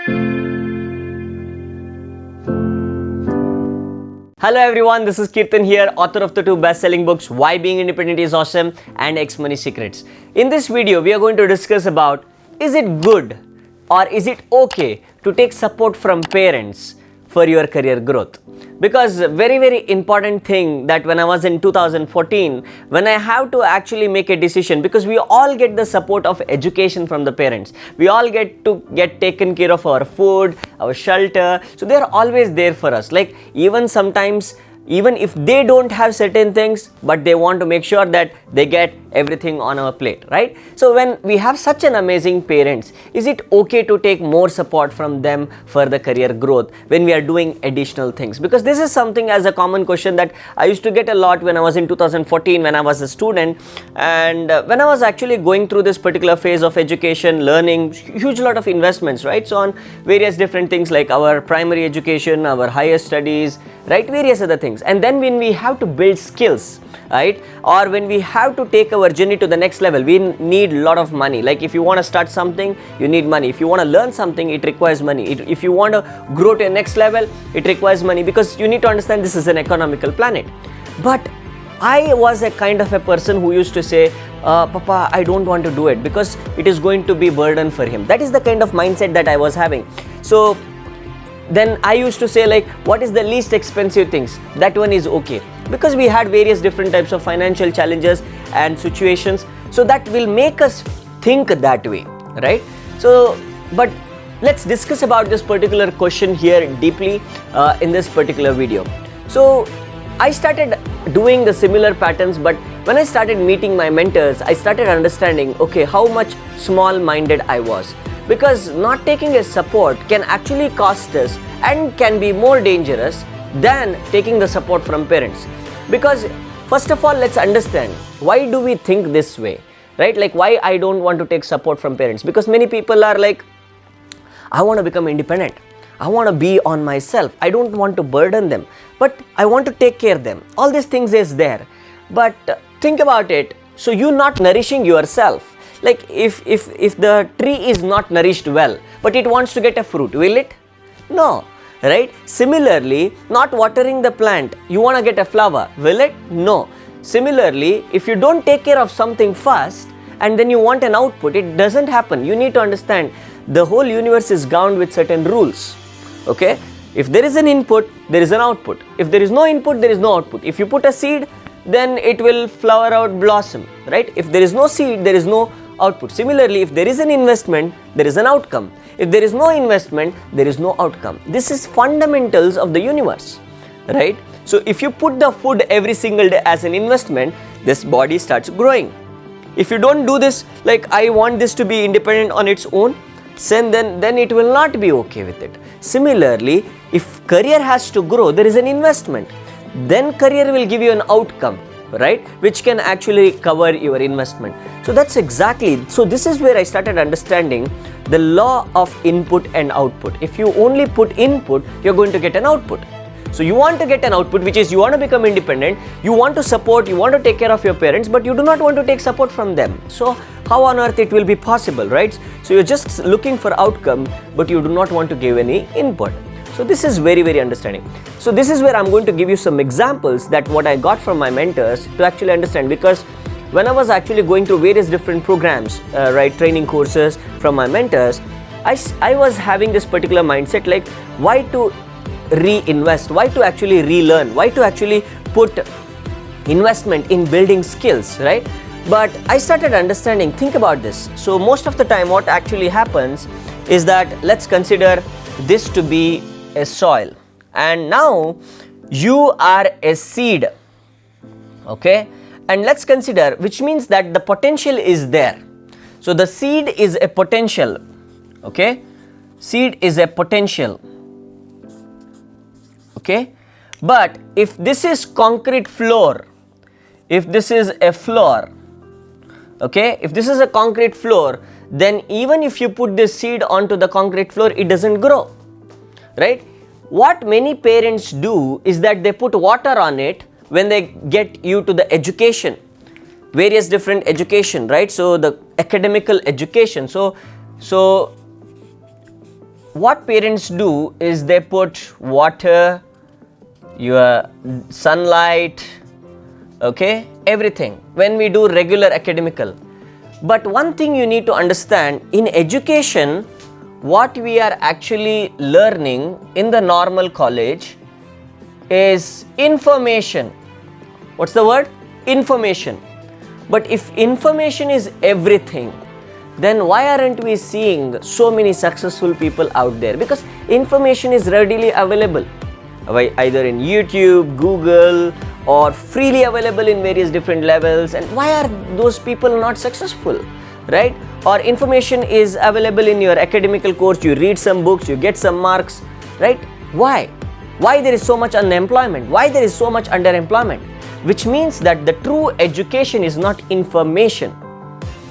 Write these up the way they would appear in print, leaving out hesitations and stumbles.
Hello everyone, this is Keerthan here, author of the two best-selling books Why Being Independent is Awesome and XMoney Secrets. In this video, we are going to discuss about, is it good or is it okay to take support from parents for your career growth? Because very important thing that when I was in 2014, when I have to actually make a decision, because we all get the support of education from the parents, we all get to get taken care of our food, our shelter, so they are always there for us. Like even sometimes, even if they don't have certain things, but they want to make sure that they get everything on our plate, right? So when we have such an amazing parents, is it okay to take more support from them for the career growth when we are doing additional things? Because this is something as a common question that I used to get a lot when I was in 2014, when I was a student, and when I was actually going through this particular phase of education, learning, huge lot of investments, right? So on various different things like our primary education, our higher studies, right, various other things. And then when we have to build skills, right, or when we have to take our journey to the next level, we need a lot of money. Like if you want to start something, you need money. If you want to learn something, it requires money. If you want to grow to a next level, it requires money, because you need to understand this is an economical planet. But I was a kind of a person who used to say, Papa, I don't want to do it because it is going to be burden for him. That is the kind of mindset that I was having. So then I used to say, like, what is the least expensive things? That one is okay, because we had various different types of financial challenges and situations, so that will make us think that way, right? So but let's discuss about this particular question here deeply in this particular video. So I started doing the similar patterns, but when I started meeting my mentors, I started understanding, okay, how much small-minded I was. Because not taking a support can actually cost us and can be more dangerous than taking the support from parents. Because first of all, let's understand, why do we think this way, right? Like why I don't want to take support from parents? Because many people are like, I want to become independent. I want to be on myself. I don't want to burden them, but I want to take care of them. All these things is there. But think about it. So you're not nourishing yourself. Like if the tree is not nourished well, but it wants to get a fruit, will it? No, right? Similarly, not watering the plant, you want to get a flower, will it? No. Similarly, if you don't take care of something first and then you want an output, it doesn't happen. You need to understand the whole universe is governed with certain rules, okay? If there is an input, there is an output. If there is no input, there is no output. If you put a seed, then it will flower out, blossom, right? If there is no seed, there is no output. Similarly, if there is an investment, there is an outcome. If there is no investment, there is no outcome. This is fundamentals of the universe, right? So if you put the food every single day as an investment, this body starts growing. If you don't do this, like I want this to be independent on its own, then it will not be okay with it. Similarly, if career has to grow, there is an investment. Then career will give you an outcome, right, which can actually cover your investment. So that's exactly, so this is where I started understanding the law of input and output. If you only put input, you're going to get an output. So you want to get an output, which is you want to become independent, you want to support, you want to take care of your parents, but you do not want to take support from them. So how on earth it will be possible, right? So you're just looking for outcome, but you do not want to give any input. So this is very understanding. So this is where I'm going to give you some examples that what I got from my mentors to actually understand, because when I was actually going through various different programs, right, training courses from my mentors, I was having this particular mindset, like why to reinvest, why to actually relearn, why to actually put investment in building skills, right? But I started understanding, think about this. So most of the time what actually happens is that, let's consider this to be a soil, and now you are a seed, okay? And let's consider, which means that the potential is there. So the seed is a potential, okay? Seed is a potential, okay? But if this is concrete floor, if this is a floor, okay, if this is a concrete floor, then even if you put this seed onto the concrete floor, it doesn't grow, right? What many parents do is that they put water on it when they get you to the education, various different education, right? So the academical education. So what parents do is they put water, your sunlight, okay, everything when we do regular academical. But one thing you need to understand, in education, what we are actually learning in the normal college is information. What's the word? Information. But if information is everything, then why aren't we seeing so many successful people out there? Because information is readily available, either in YouTube, Google, or freely available in various different levels. And why are those people not successful, right? Or information is available in your academical course, you read some books, you get some marks, right? Why? Why there is so much unemployment? Why there is so much underemployment? Which means that the true education is not information.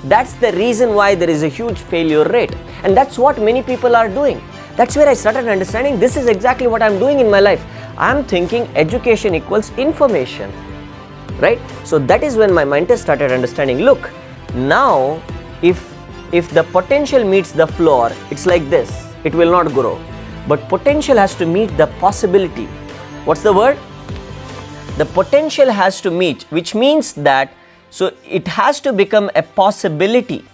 That's the reason why there is a huge failure rate. And that's what many people are doing. That's where I started understanding this is exactly what I'm doing in my life. I'm thinking education equals information, right? So that is when my mentor started understanding, look, now if the potential meets the floor, it's like this, it will not grow. But potential has to meet the possibility. What's the word? The potential has to meet, which means that, so it has to become a possibility.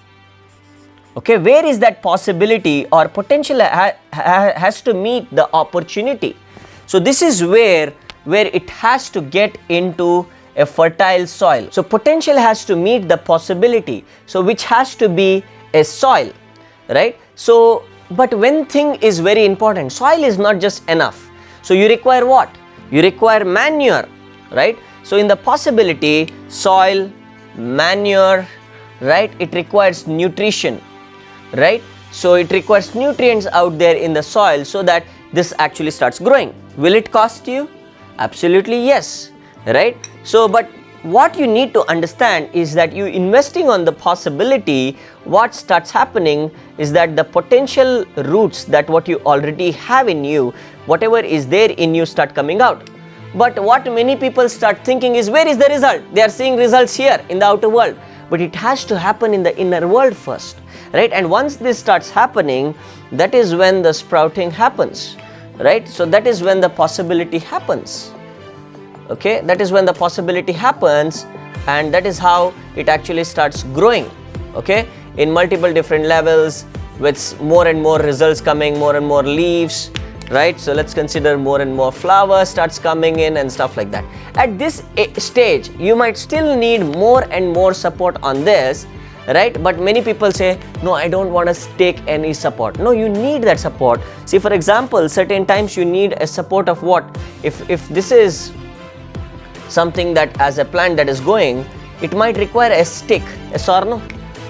Okay, where is that possibility or potential has to meet the opportunity. So this is where it has to get into a fertile soil. So potential has to meet the possibility, so which has to be a soil, right? So, but one thing is very important, soil is not just enough. So you require what? You require manure, right? So in the possibility, soil, manure, right? It requires nutrition, right? So it requires nutrients out there in the soil so that this actually starts growing. Will it cost you? Absolutely yes, right? So, but what you need to understand is that you investing on the possibility, what starts happening is that the potential roots, that what you already have in you, whatever is there in you, start coming out. But what many people start thinking is, where is the result? They are seeing results here in the outer world, but it has to happen in the inner world first, right? And once this starts happening, that is when the sprouting happens, right? So that is when the possibility happens. Okay, that is when the possibility happens, and that is how it actually starts growing, okay, in multiple different levels, with more and more results coming, more and more leaves, right? So let's consider more and more flowers starts coming in and stuff like that. At this stage, you might still need more and more support on this, right? But many people say, no, I don't want to take any support. No, you need that support. See, for example, certain times you need a support of what? If this is something that as a plant that is going, it might require a stick, a sorno,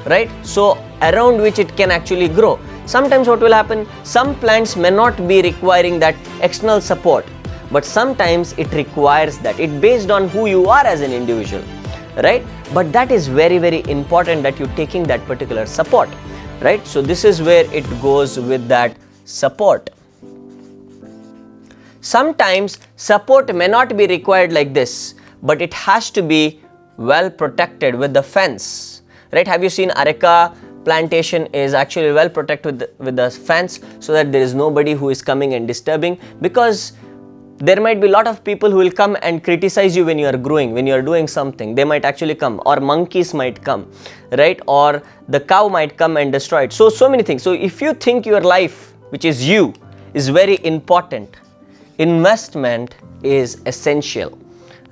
right? So around which it can actually grow. Sometimes what will happen, some plants may not be requiring that external support, but sometimes it requires that. It based on who you are as an individual, right? But that is very, very important that you're taking that particular support, right? So this is where it goes with that support. Sometimes support may not be required like this, but it has to be well protected with the fence, right? Have you seen areca plantation is actually well protected with the fence, so that there is nobody who is coming and disturbing, because there might be a lot of people who will come and criticize you when you are growing, when you are doing something. They might actually come, or monkeys might come, right? Or the cow might come and destroy it. So many things. So if you think your life, which is you, is very important, investment is essential,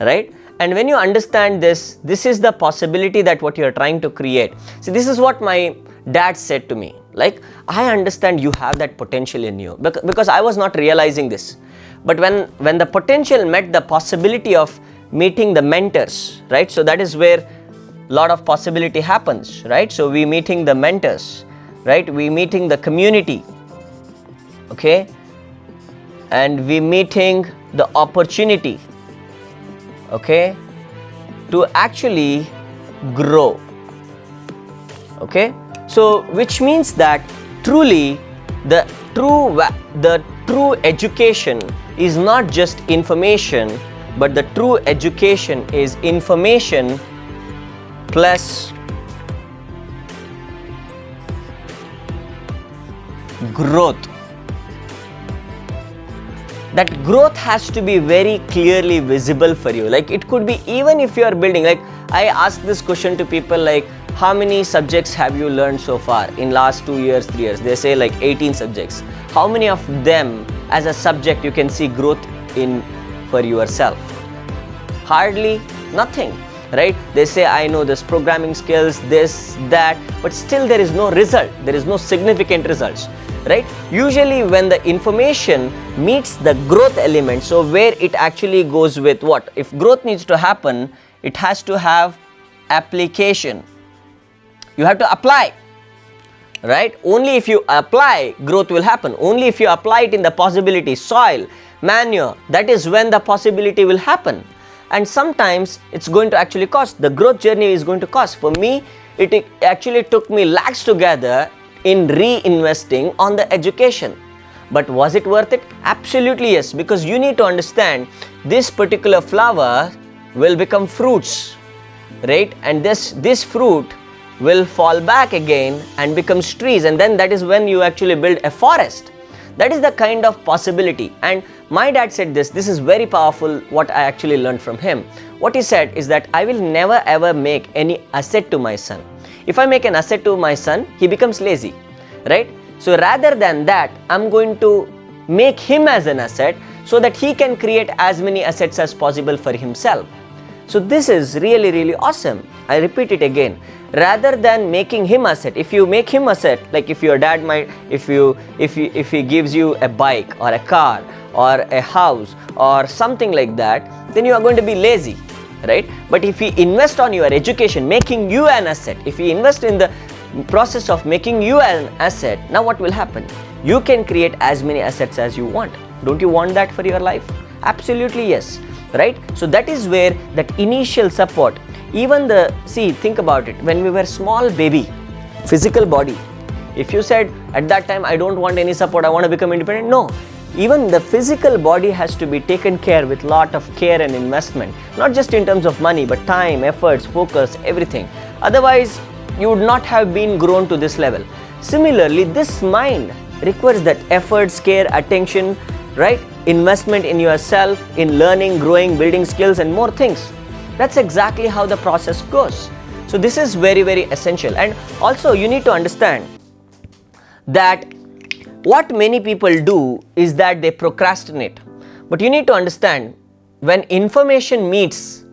right? And when you understand this, this is the possibility that what you are trying to create. See, this is what my dad said to me. Like, I understand you have that potential in you, because I was not realizing this. But when the potential met the possibility of meeting the mentors, right? So that is where a lot of possibility happens, right? So we meeting the mentors, right? We meeting the community, okay? And we meeting the opportunity, okay, to actually grow, okay? So which means that truly the true education is not just information, but the true education is information plus growth. that growth has to be very clearly visible for you. Like it could be even if you are building, like I ask this question to people like, how many subjects have you learned so far in last 2 years, 3 years? They say like 18 subjects. How many of them as a subject you can see growth in for yourself? Hardly nothing, right? They say I know this programming skills, this, that, but still there is no result. There is no significant results, right? Usually when the information meets the growth element, so where it actually goes with what? If growth needs to happen, it has to have application. You have to apply, right? Only if you apply, growth will happen. Only if you apply it in the possibility, soil, manure, that is when the possibility will happen. And sometimes it's going to actually cost. The growth journey is going to cost. For me, it actually took me lakhs together in reinvesting on the education. But was it worth it? Absolutely yes, because you need to understand this particular flower will become fruits, right? And this fruit will fall back again and becomes trees, and then that is when you actually build a forest. That is the kind of possibility. And my dad said this is very powerful, what I actually learned from him. What he said is that I will never ever make any asset to my son. If I make an asset to my son, he becomes lazy, right? So rather than that, I'm going to make him as an asset so that he can create as many assets as possible for himself. So this is really, really awesome. I repeat it again. Rather than making him asset, if you make him asset, like if your dad might, if he gives you a bike or a car or a house or something like that, then you are going to be lazy, right? But if he invest on your education, making you an asset, if he invest in the process of making you an asset, now what will happen? You can create as many assets as you want. Don't you want that for your life? Absolutely yes, right? So that is where that initial support, even think about it, when we were small baby, physical body, if you said at that time I don't want any support, I want to become independent, no. Even the physical body has to be taken care with lot of care and investment, not just in terms of money, but time, efforts, focus, everything. Otherwise you would not have been grown to this level. Similarly, this mind requires that efforts, care, attention, right? Investment in yourself, in learning, growing, building skills and more things. That's exactly how the process goes. So this is very, very essential. And also you need to understand that what many people do is that they procrastinate. But you need to understand, when information meets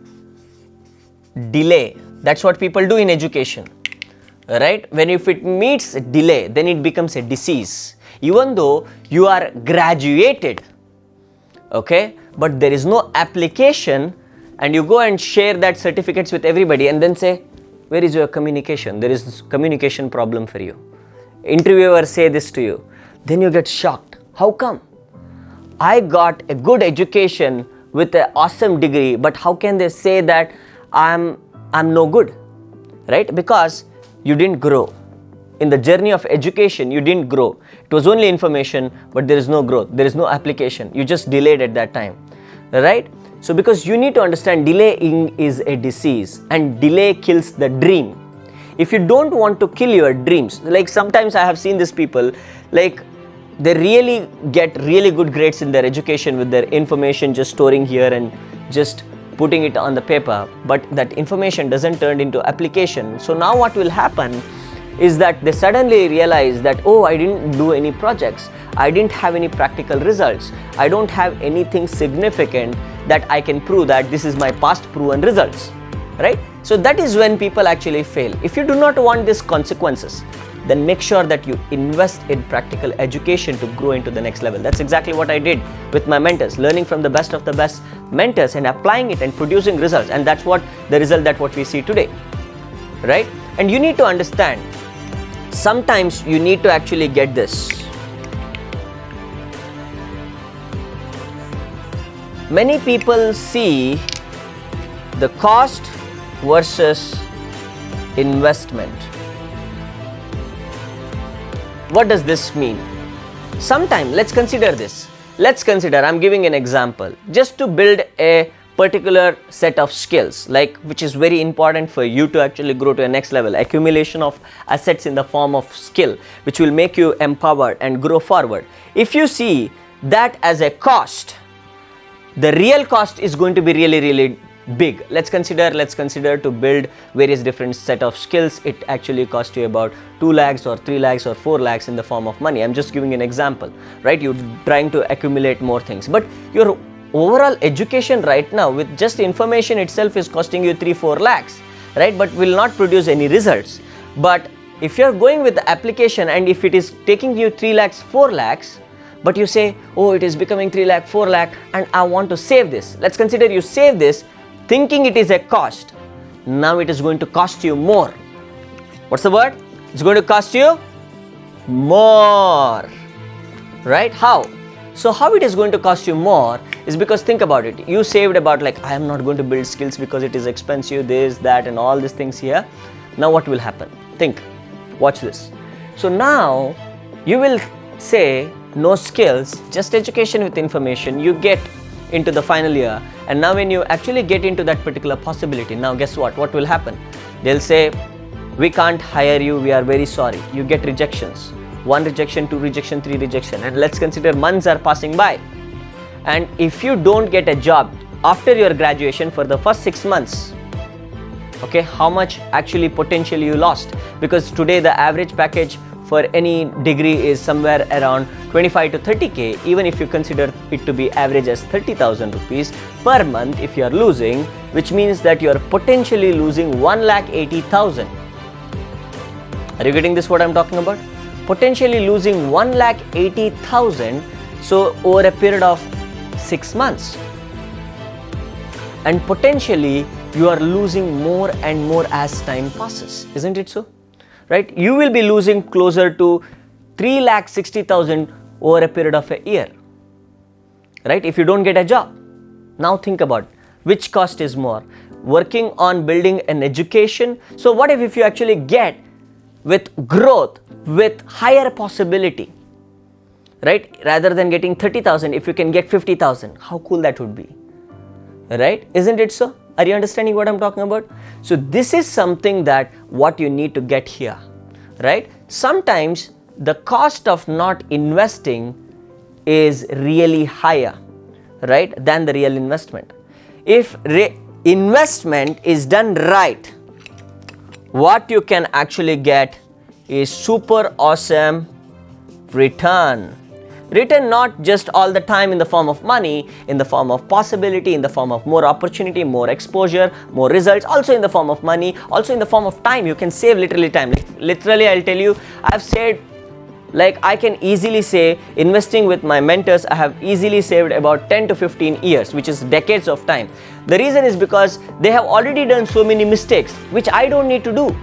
delay, that's what people do in education, right? When if it meets delay, then it becomes a disease. Even though you are graduated, okay, but there is no application, and you go and share that certificates with everybody and then say, where is your communication? There is communication problem for you. Interviewer say this to you. Then you get shocked. How come? I got a good education with an awesome degree, but how can they say that I'm no good, right? Because you didn't grow. In the journey of education, you didn't grow. It was only information, but there is no growth. There is no application. You just delayed at that time, right? So because you need to understand, delaying is a disease and delay kills the dream. If you don't want to kill your dreams, like sometimes I have seen these people, like they really get really good grades in their education with their information just storing here and just putting it on the paper, but that information doesn't turn into application. So now what will happen is that they suddenly realize that, oh, I didn't do any projects, I didn't have any practical results, I don't have anything significant that I can prove that this is my past proven results, right? So that is when people actually fail. If you do not want these consequences, then make sure that you invest in practical education to grow into the next level. That's exactly what I did with my mentors, learning from the best of the best mentors and applying it and producing results. And that's what the result that what we see today, right? And you need to understand, sometimes you need to actually get this. Many people see the cost versus investment. What does this mean? Sometime, let's consider this. Let's consider, I'm giving an example, just to build a particular set of skills, like which is very important for you to actually grow to a next level, accumulation of assets in the form of skill, which will make you empowered and grow forward. If you see that as a cost, the real cost is going to be really big. Let's consider to build various different set of skills. It actually costs you about 2 lakhs or 3 lakhs or 4 lakhs in the form of money. I'm just giving an example, right? You're trying to accumulate more things, but your overall education right now with just information itself is costing you 3-4 lakhs, right? But will not produce any results. But if you're going with the application, and if it is taking you 3 lakhs 4 lakhs, but you say, oh, it is becoming 3 lakh 4 lakh and I want to save this. Let's consider you save this thinking it is a cost. Now it is going to cost you more. What's the word? It's going to cost you more, right? How? So how it is going to cost you more is because, think about it, you saved about like, I am not going to build skills because it is expensive, this, that and all these things here. Now what will happen? Think, watch this. So now you will say no skills, just education with information. You get into the final year, and now when you actually get into that particular possibility, now guess what will happen? They'll say, we can't hire you, we are very sorry. You get rejections, 1 rejection, 2 rejection, 3 rejection, and let's consider months are passing by. And if you don't get a job after your graduation for the first 6 months, okay, how much actually potentially you lost? Because today the average package for any degree is somewhere around 25 to 30k. Even if you consider it to be average as 30,000 rupees per month, if you are losing, which means that you are potentially losing 1,80,000. Are you getting this, what I'm talking about? Potentially losing 1,80,000, so over a period of 6 months. And potentially you are losing more and more as time passes, isn't it so? Right? You will be losing closer to 3,60,000 over a period of a year, right? If you don't get a job. Now think about which cost is more, working on building an education. So what if you actually get with growth, with higher possibility, right? Rather than getting 30,000, if you can get 50,000, how cool that would be, right? Isn't it so? Are you understanding what I'm talking about? So this is something that what you need to get here, right? Sometimes the cost of not investing is really higher, right, than the real investment. If investment is done right, what you can actually get is super awesome return. Return not just all the time in the form of money, in the form of possibility, in the form of more opportunity, more exposure, more results, also in the form of money, also in the form of time. You can save literally time. Literally, I'll tell you, I've saved, like I can easily say, investing with my mentors, I have easily saved about 10 to 15 years, which is decades of time. The reason is because they have already done so many mistakes, which I don't need to do.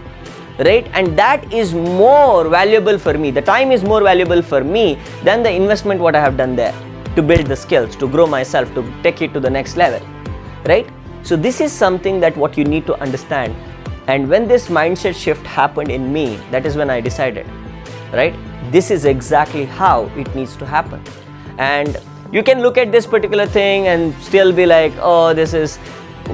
Right? And that is more valuable for me. The time is more valuable for me than the investment what I have done there to build the skills, to grow myself, to take it to the next level, right? So this is something that what you need to understand. And when this mindset shift happened in me, that is when I decided, right? This is exactly how it needs to happen. And you can look at this particular thing and still be like, oh, this is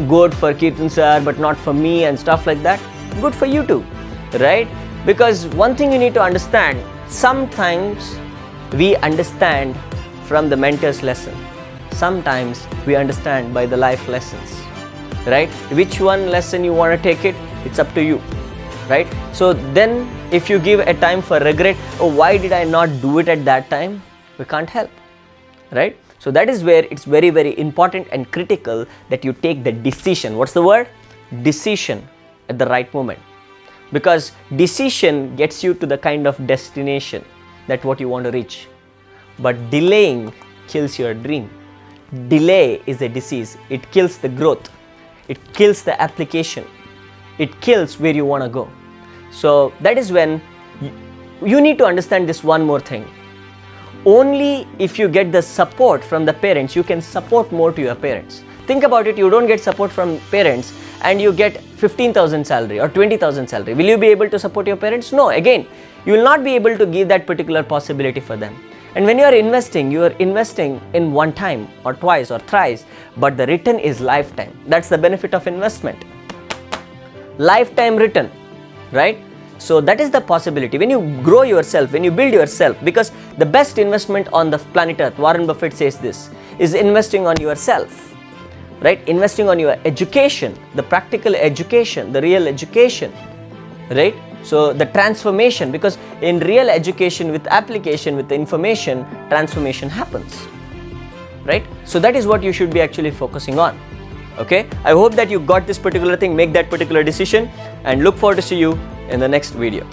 good for Keerthan sir, but not for me and stuff like that. Good for you too. Right? Because one thing you need to understand, sometimes we understand from the mentor's lesson, sometimes we understand by the life lessons, right? Which one lesson you want to take it, it's up to you, right? So then if you give a time for regret, oh, why did I not do it at that time? We can't help, right? So that is where it's very important and critical that you take the decision. What's the word? Decision at the right moment. Because decision gets you to the kind of destination that what you want to reach. But delaying kills your dream. Delay is a disease. It kills the growth. It kills the application. It kills where you want to go. So that is when you need to understand this one more thing. Only if you get the support from the parents, you can support more to your parents. Think about it, you don't get support from parents and you get 15,000 salary or 20,000 salary. Will you be able to support your parents? No. Again, you will not be able to give that particular possibility for them. And when you are investing in one time or twice or thrice, but the return is lifetime. That's the benefit of investment. Lifetime return, right? So that is the possibility. When you grow yourself, when you build yourself, because the best investment on the planet Earth, Warren Buffett says this, is investing on yourself, right? Investing on your education, the practical education, the real education, right? So the transformation, because in real education with application, with the information, transformation happens, right? So that is what you should be actually focusing on. Okay, I hope that you got this particular thing, make that particular decision, and look forward to see you in the next video.